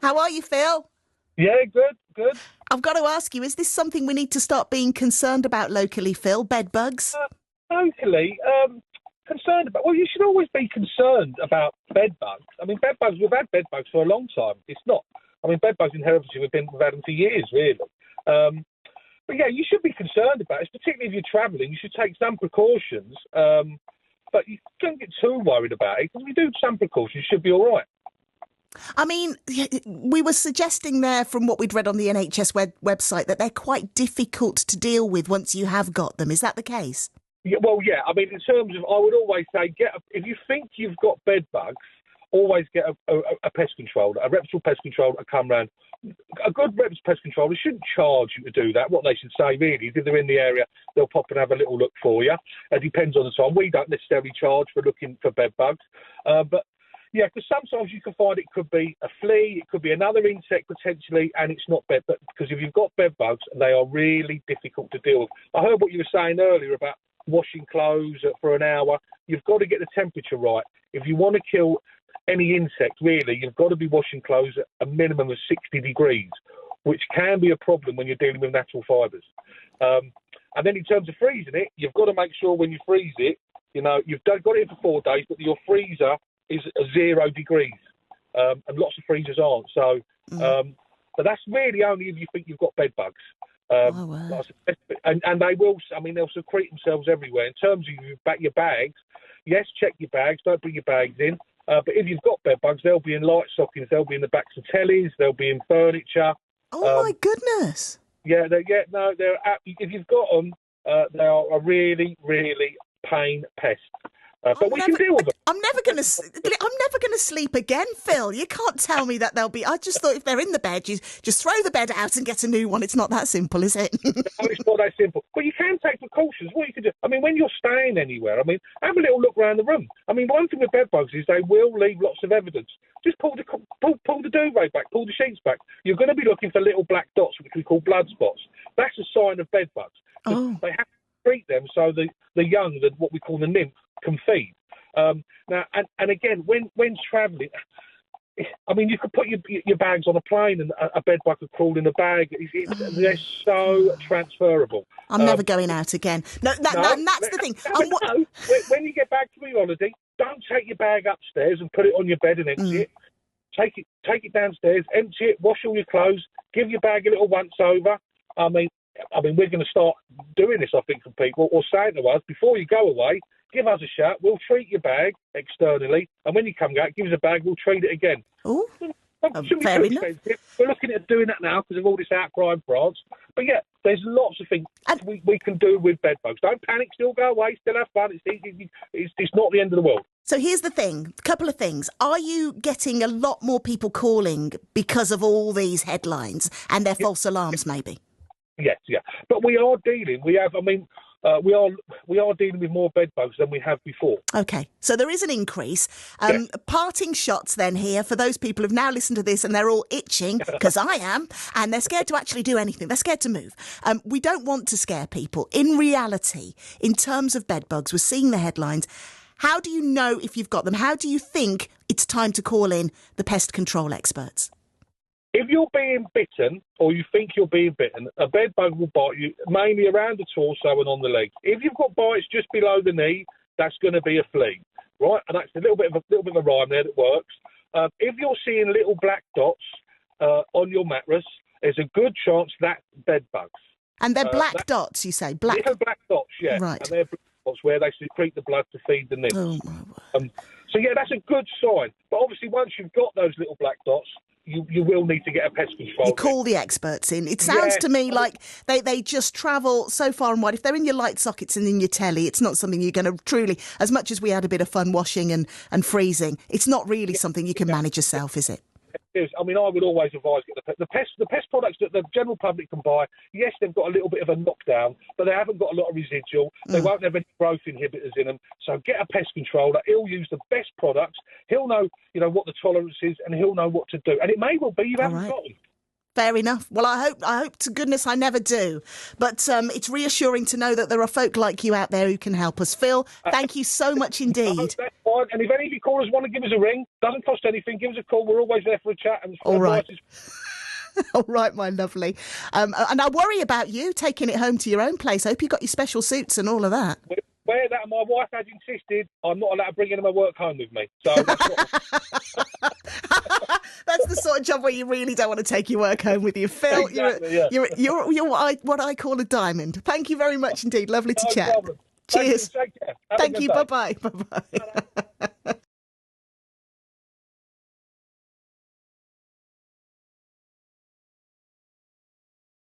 How are you, Phil? Yeah, good. I've got to ask you, is this something we need to start being concerned about locally, Phil? Bed bugs? Locally, concerned about. Well, you should always be concerned about bed bugs. I mean, bed bugs. We've had bed bugs for a long time. It's not. I mean, bed bugs in Herefordshire, we've had them for years, really. But yeah, you should be concerned about it, particularly if you're travelling. You should take some precautions, but you don't get too worried about it because if you do some precautions, you should be all right. I mean, we were suggesting there from what we'd read on the NHS website that they're quite difficult to deal with once you have got them. Is that the case? Yeah, well, yeah. I mean, in terms of, I would always say, if you think you've got bed bugs, always get a pest controller, a reputable pest controller to come round. A good reputable pest controller shouldn't charge you to do that. What they should say really is if they're in the area, they'll pop and have a little look for you. It depends on the time. We don't necessarily charge for looking for bed bugs, but yeah, because sometimes you can find it could be a flea, it could be another insect potentially, and it's not bed bugs. Because if you've got bed bugs, they are really difficult to deal with. I heard what you were saying earlier about washing clothes for an hour. You've got to get the temperature right. If you want to kill any insect, really, you've got to be washing clothes at a minimum of 60 degrees, which can be a problem when you're dealing with natural fibres. And then in terms of freezing it, you've got to make sure when you freeze it, you know, you've got it in for 4 days, but your freezer is 0 degrees, and lots of freezers aren't. So, but that's really only if you think you've got bed bugs. And they will, I mean, they'll secrete themselves everywhere. In terms of your bags, yes, check your bags, don't bring your bags in. But if you've got bed bugs, they'll be in light sockets, they'll be in the backs of tellies, they'll be in furniture. Oh, my goodness. Yeah, if you've got them, they are a really, really pain pest. But we can deal with them. I'm never going to sleep again, Phil. You can't tell me that they'll be. I just thought if they're in the bed, you just throw the bed out and get a new one. It's not that simple, is it? No, it's not that simple. But you can take precautions. What you can do, I mean, when you're staying anywhere, I mean, have a little look around the room. I mean, one thing with bed bugs is they will leave lots of evidence. Just pull the duvet back, pull the sheets back. You're going to be looking for little black dots, which we call blood spots. That's a sign of bed bugs. They have to treat them so the young, what we call the nymph, can feed. Now, and again, when travelling, I mean, you could put your bags on a plane and a bed bug could crawl in a bag. They're so transferable. I'm never going out again. No, and that's the thing. When you get back from your holiday, don't take your bag upstairs and put it on your bed and empty it. Take it downstairs, empty it, wash all your clothes, give your bag a little once over. I mean, we're going to start doing this, I think, for people, or saying to us, before you go away, give us a shout, we'll treat your bag externally, and when you come back, give us a bag, we'll treat it again. Oh, fair enough. We're looking at doing that now because of all this outcry in France. But yeah, there's lots of things we can do with bed bugs. Don't panic, still go away, still have fun. It's not the end of the world. So here's the thing, a couple of things. Are you getting a lot more people calling because of all these headlines and their false alarms, maybe? Yes, yeah. But we are dealing with more bed bugs than we have before. OK, so there is an increase. Parting shots then here for those people who've now listened to this and they're all itching, because I am, and they're scared to actually do anything. They're scared to move. We don't want to scare people. In reality, in terms of bed bugs, we're seeing the headlines. How do you know if you've got them? How do you think it's time to call in the pest control experts? If you're being bitten, or you think you're being bitten, a bed bug will bite you mainly around the torso and on the legs. If you've got bites just below the knee, that's going to be a flea, right? And that's a little bit of a rhyme there that works. If you're seeing little black dots on your mattress, there's a good chance that's bed bugs. And they're black dots, you say? Black. Little black dots, yeah. Right. And they're black dots where they secrete the blood to feed the nymphs. Oh, my word. So yeah, that's a good sign. But obviously, once you've got those little black dots, you will need to get a pest control. You call the experts in. It sounds to me like they just travel so far and wide. If they're in your light sockets and in your telly, it's not something you're going to truly, as much as we had a bit of fun washing and freezing, it's not really something you can manage yourself, is it? I mean, I would always advise the pest products that the general public can buy. Yes, they've got a little bit of a knockdown, but they haven't got a lot of residual. They won't have any growth inhibitors in them. So get a pest controller. He'll use the best products. He'll know, what the tolerance is, and he'll know what to do. And it may well be you haven't got them. Fair enough. Well, I hope to goodness I never do. But it's reassuring to know that there are folk like you out there who can help us. Phil, thank you so much indeed. fine. And if any of you callers want to give us a ring, doesn't cost anything, give us a call. We're always there for a chat. And all right. All right, my lovely. And I worry about you taking it home to your own place. I hope you got your special suits and all of that. Where that, my wife has insisted I'm not allowed to bring any of my work home with me. So that's that's the sort of job where you really don't want to take your work home with you, Phil. Exactly, You're what I call a diamond. Thank you very much indeed. Lovely to chat. Problem. Cheers. Thank you. Thank you. Bye bye. Bye bye.